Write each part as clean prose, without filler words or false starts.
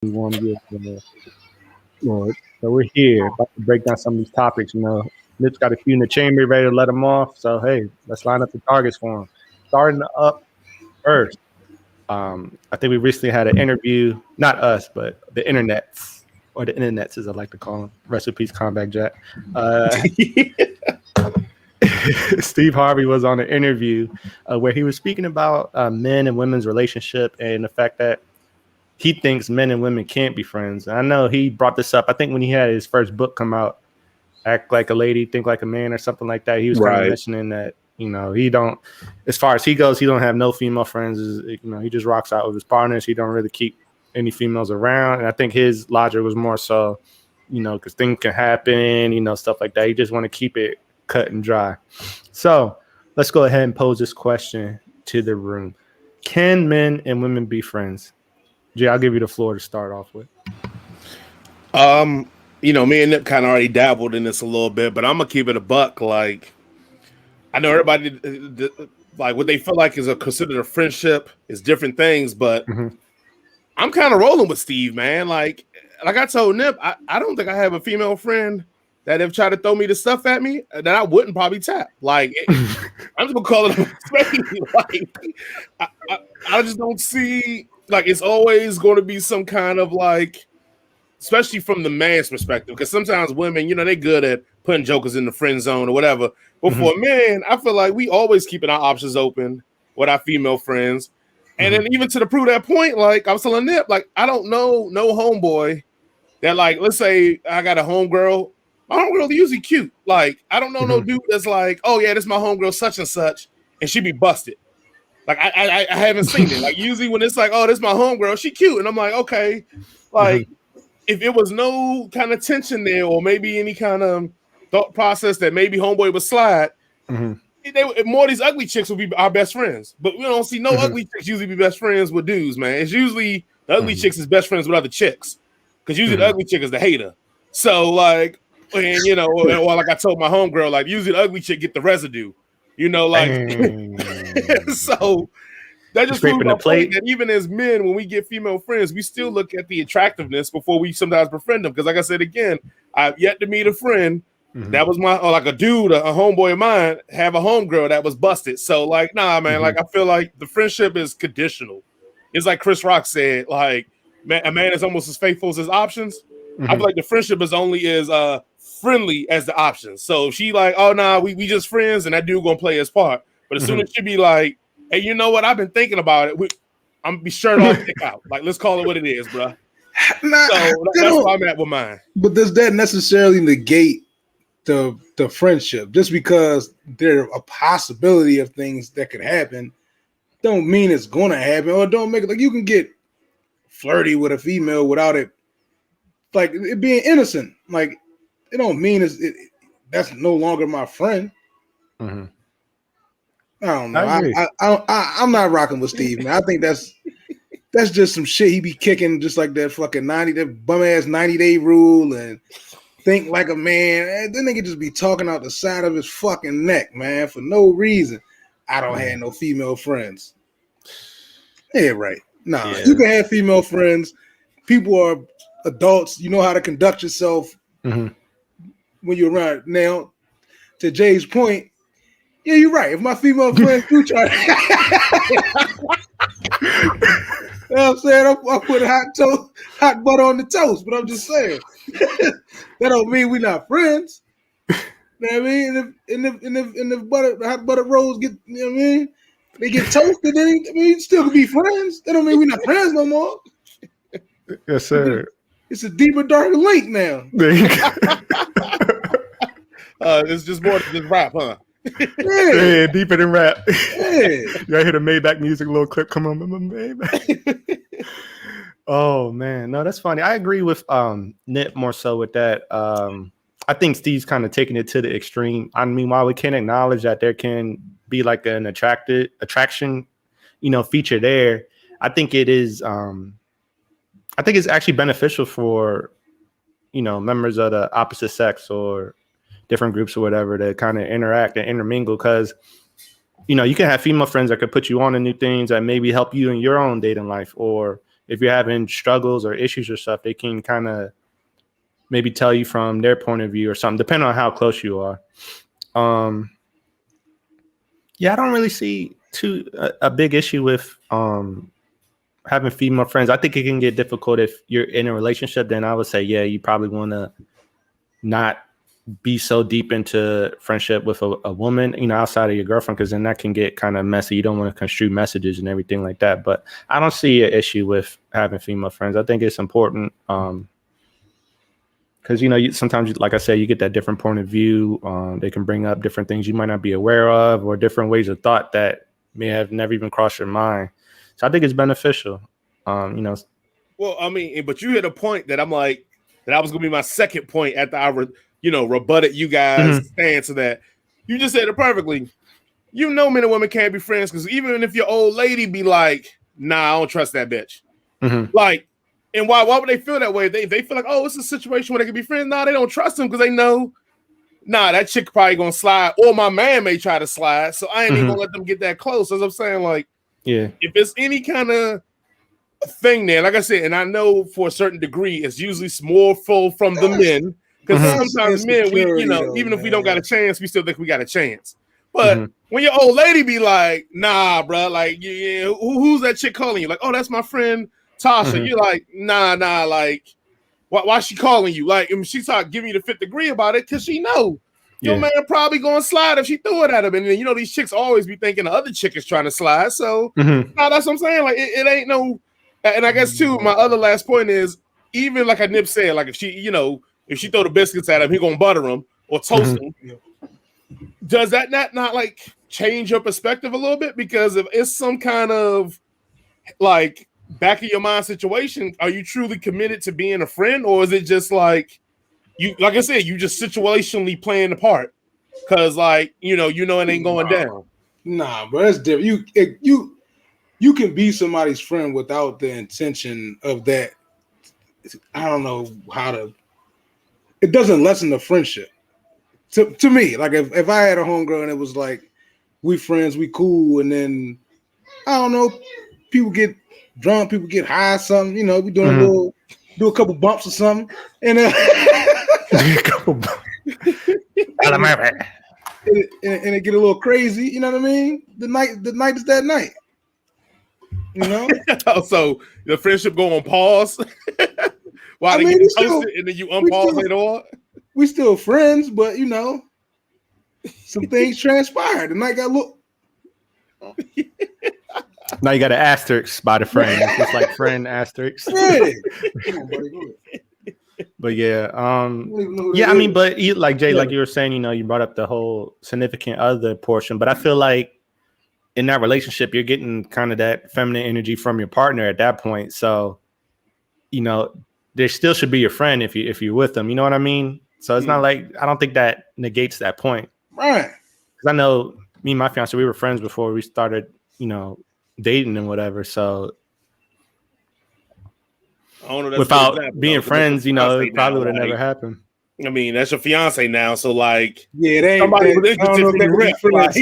We want to so we're here about to break down some of these topics. Nip's got a few in the chamber, ready to let them off. So hey, let's line up the targets for him. Starting up first, I think we recently had an interview, not us, but the internets, or the internets as I like to call them. Rest in peace, Combat Jack. Steve Harvey was on an interview where he was speaking about men and women's relationship and the fact that he thinks men and women can't be friends. I know he brought this up, I think, when he had his first book come out, Act Like a Lady, Think Like a Man, or something like that. He was kind of mentioning that, he don't, as far as he goes, he don't have no female friends. He just rocks out with his partners. He don't really keep any females around. And I think his logic was more so, because things can happen, stuff like that. He just want to keep it cut and dry. So let's go ahead and pose this question to the room. Can men and women be friends? Jay, I'll give you the floor to start off with. Me and Nip kind of already dabbled in this a little bit, but I'm gonna keep it a buck. Like, I know everybody like what they feel like is considered a friendship is different things, but I'm kind of rolling with Steve, man. Like I told Nip, I don't think I have a female friend that if tried to throw me the stuff at me that I wouldn't probably tap. Like, I'm just gonna call it a like, I just don't see. Like, it's always going to be some kind of like, especially from the man's perspective, because sometimes women, they good at putting jokers in the friend zone or whatever. But for men, I feel like we always keeping our options open with our female friends. And then even to prove that point, like I was telling Nip, like I don't know no homeboy that, like, let's say I got a homegirl. My homegirl usually cute. Like, I don't know no dude that's like, oh yeah, this is my homegirl such and such, and she be busted. Like I haven't seen it. Like usually when it's like, oh, this is my homegirl, she cute, and I'm like, okay, like if it was no kind of tension there, or maybe any kind of thought process that maybe homeboy would slide, more of these ugly chicks would be our best friends. But we don't see no ugly chicks usually be best friends with dudes, man. It's usually the ugly chicks is best friends with other chicks, because usually the ugly chick is the hater. So like, and or like I told my homegirl, like usually the ugly chick get the residue. Like so that just proves my point that even as men, when we get female friends, we still look at the attractiveness before we sometimes befriend them. Because like I said again, I've yet to meet a friend that was or like a dude, a homeboy of mine, have a homegirl that was busted. So like, nah, man, like I feel like the friendship is conditional. It's like Chris Rock said, like, a man is almost as faithful as his options. I feel like the friendship is only as friendly as the options. So she like, oh nah, we just friends, and that dude gonna play his part. But as soon as she be like, hey, you know what? I've been thinking about it. I'm gonna be shirt off, dick out. Like, let's call it what it is, bro. So that's where I'm at with mine. But does that necessarily negate the friendship? Just because there's a possibility of things that could happen, don't mean it's gonna happen, or don't make it like you can get flirty with a female without it, like it being innocent. Like, it don't mean that's no longer my friend. I don't know. I'm not rocking with Steve, man. I think that's just some shit he be kicking, just like that fucking that bum ass 90-day rule and think like a man. That nigga just be talking out the side of his fucking neck, man, for no reason. I don't have no female friends. Yeah, right. Nah, you can have female friends. People are adults. You know how to conduct yourself when you're around. Now, to Jay's point, yeah, you're right. If my female friends do try to, you know what I'm saying? I put hot butter on the toast, but I'm just saying that don't mean we're not friends. You know what I mean? And if hot butter rolls get, you know what I mean? They get toasted, then you still can be friends. That don't mean we're not friends no more. Yes, sir. It's a deeper, darker link now. It's just more than just rap, huh? Yeah, deeper than rap. Yeah. Y'all hear the Maybach music, little clip come on, Maybach. Oh man, no, that's funny. I agree with Nip more so with that. I think Steve's kind of taking it to the extreme. I mean, while we can acknowledge that there can be like an attraction, feature there, I think it is. I think it's actually beneficial for, members of the opposite sex or different groups or whatever to kind of interact and intermingle, because, you can have female friends that could put you on to new things that maybe help you in your own dating life, or if you're having struggles or issues or stuff, they can kind of maybe tell you from their point of view or something, depending on how close you are. Yeah, I don't really see a big issue with having female friends. I think it can get difficult if you're in a relationship. Then I would say, yeah, you probably want to not be so deep into friendship with a woman, you know, outside of your girlfriend, because then that can get kind of messy. You don't want to construe messages and everything like that. But I don't see an issue with having female friends. I think it's important because, you know, sometimes, like I said, you get that different point of view. They can bring up different things you might not be aware of, or different ways of thought that may have never even crossed your mind. So I think it's beneficial, you know. Well, I mean, but you hit a point that I'm like, that was going to be my second point after I rebutted you guys' stance to that. You just said it perfectly. You know, men and women can't be friends because even if your old lady be like, nah, I don't trust that bitch. Like, and why would they feel that way? They feel like, oh, it's a situation where they can be friends. Nah, they don't trust them because they know, nah, that chick probably gonna slide, or my man may try to slide. So I ain't even gonna let them get that close. As I'm saying, like, yeah, if it's any kind of thing there, like I said, and I know for a certain degree, it's usually more full from the men. Because sometimes men, we, you know, even if we don't got a chance, we still think we got a chance. But when your old lady be like, nah, bro, like, yeah, who's that chick calling you? Like, oh, that's my friend Tasha. You're like, nah, like, why she calling you? Like, and she start giving you the fifth degree about it because she know your man probably going to slide if she threw it at him. And then, you know, these chicks always be thinking the other chick is trying to slide. So, nah, that's what I'm saying. Like, it ain't no, and I guess, too, my other last point is, even like Nip said, like, if she, you know, if she throw the biscuits at him, he gonna butter them or toast them. Does that not like change your perspective a little bit? Because if it's some kind of like back of your mind situation, are you truly committed to being a friend, or is it just like you, like I said, you just situationally playing the part? Because like you know it ain't going down. Nah, but that's different. You can be somebody's friend without the intention of that. I don't know how to. It doesn't lessen the friendship. To me, like if I had a homegirl and it was like we friends, we cool, and then I don't know, people get drunk, people get high, something, you know, we doing do a couple bumps or something, and a couple bumps. and it get a little crazy, you know what I mean? The night is that night. You know? So the friendship go on pause. Why they get toasted and then you unpause later on? We still friends, but you know, some things transpired. The night got a little. Now you got an asterisk by the friend. It's just like friend asterisk. Hey. Come on, buddy, go ahead. But yeah, I mean, but like Jay, like you were saying, you know, you brought up the whole significant other portion, but I feel like in that relationship, you're getting kind of that feminine energy from your partner at that point. So, you know, there still should be your friend if you're with them. You know what I mean? So it's not like, I don't think that negates that point. Right. Because I know me and my fiance, we were friends before we started, you know, dating and whatever. So without being friends, you know, it probably would have never happened. I mean, that's your fiance now. So like, yeah, they somebody was interested in the rip. Like,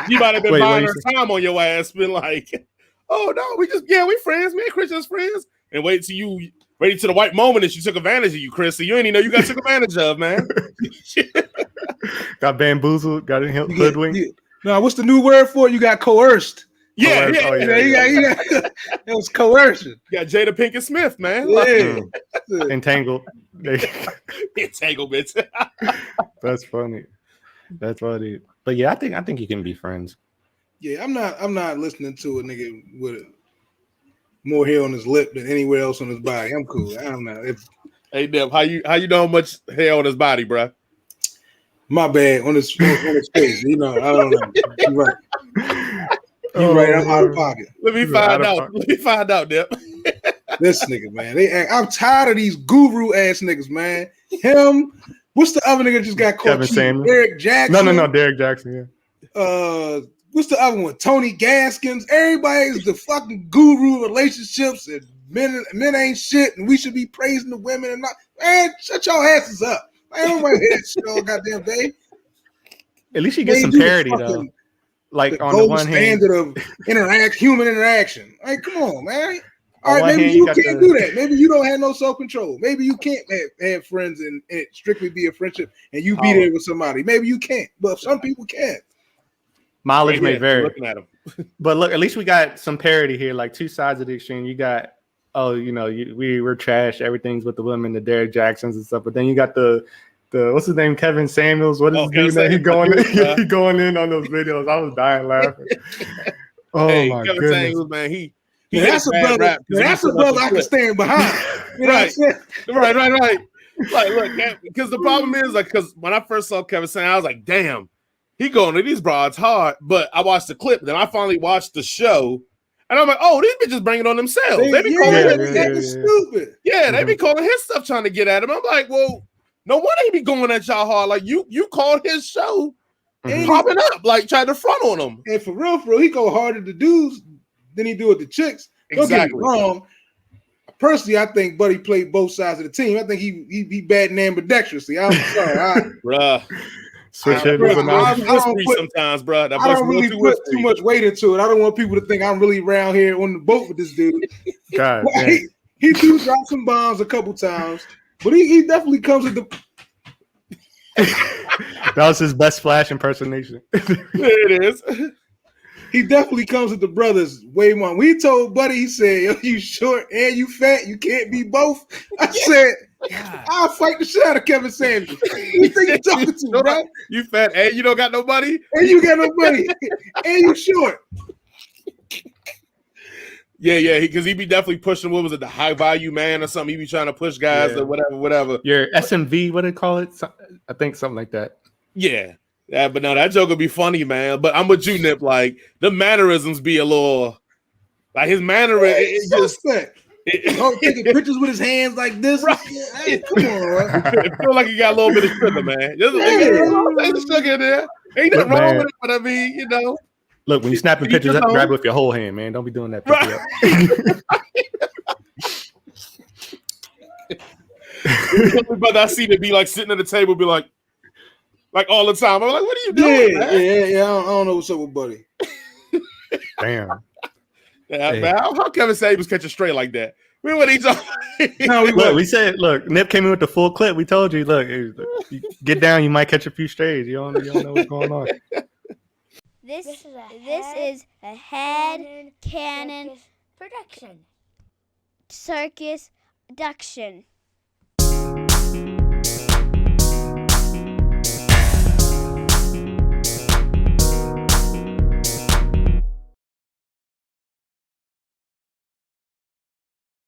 you might have been buying her time on your ass, been like, oh no, we friends, me and Christian's friends. And wait till the white moment that she took advantage of you, Chris. So you ain't even know you got took advantage of, man. Got bamboozled, got hoodwinked. No, what's the new word for it? You got coerced. Yeah. It was coercion. You got Jada Pinkett Smith, man. Yeah. Entangled. Entanglements. That's funny. But yeah, I think you can be friends. Yeah, I'm not listening to a nigga with more hair on his lip than anywhere else on his body. I'm cool. I don't know. Hey Deb, how you know how much hair on his body, bro? My bad, on his face. You know, I don't know. You're right. You're right. I'm out of pocket. Let me find out, Deb. This nigga, man. I'm tired of these guru ass niggas, man. Him. What's the other nigga just got caught? Derek Jackson. No, Derek Jackson. Yeah. What's the other one? Tony Gaskins. Everybody's the fucking guru relationships, and men ain't shit, and we should be praising the women and not. Man, shut your asses up. I don't want to hear shit all goddamn day. At least you get some parity though. Like on the one hand, standard of human interaction. Like, come on, man. All right, one maybe hand, you got can't do that. Maybe you don't have no self-control. Maybe you can't have friends and it strictly be a friendship and you be there with somebody. Maybe you can't, but some people can. Mileage Right may here, vary. looking at him. But look, at least we got some parity here, like two sides of the extreme. You got, we were trash. Everything's with the women, the Derek Jacksons and stuff. But then you got the what's his name, Kevin Samuels. What is his name? He going in on those videos. I was dying laughing. Oh hey, my Kevin goodness, Samuels, man, he That's a brother. rap That's a brother I can stand behind. You know right, what I'm saying? right. Like, look, because the problem is, like, because when I first saw Kevin Samuels, I was like, damn, he going to these broads hard. But I watched the clip, then I finally watched the show, and I'm like, oh, these bitches bring it on themselves. They be calling stupid. Yeah, they be calling his stuff trying to get at him. I'm like, well, no wonder he be going at y'all hard. Like you called his show and popping up, like trying to front on him. And for real, he go harder to dudes than he do with the chicks. Don't get me wrong. Personally, I think Buddy played both sides of the team. I think he batting ambidextrously. I'm sorry, bruh. Switch it. Sometimes, bro. I don't really put too much weight into it. I don't want people to think I'm really around here on the boat with this dude. God, he do drop some bombs a couple times, but he definitely comes with the. That was his best Flash impersonation. It is. He definitely comes with the brothers way more. We told Buddy, he said, "Yo, you short and you fat, you can't be both." I said, "I'll fight the shit out of Kevin Samuels." Who you think you're talking to, bro? You fat and you don't got nobody, and you got nobody, and you short. Yeah, because he be definitely pushing. What was it, the high value man or something? He be trying to push guys or whatever. Your SMV, what they call it? I think something like that. Yeah, but no, that joke would be funny, man. But I'm with you, Nip. Like the mannerisms be a little, like his mannerisms. Taking pictures with his hands like this. Right. Hey, come on, right? It feel like he got a little bit of sugar, man. Just the sugar in there. Ain't nothing wrong with it, but I mean, Look, when you're snapping pictures, grab it with your whole hand, man. Don't be doing that. But I see to be like sitting at the table, be like all the time. I'm like, what are you doing? Yeah. I don't know what's up with Buddy. Damn. Man, how Kevin Samuels catch a straight like that? We what he's we said, Nip came in with the full clip. We told you, look, you get down, you might catch a few strays. You don't know what's going on. This is a head cannon production. Circus production.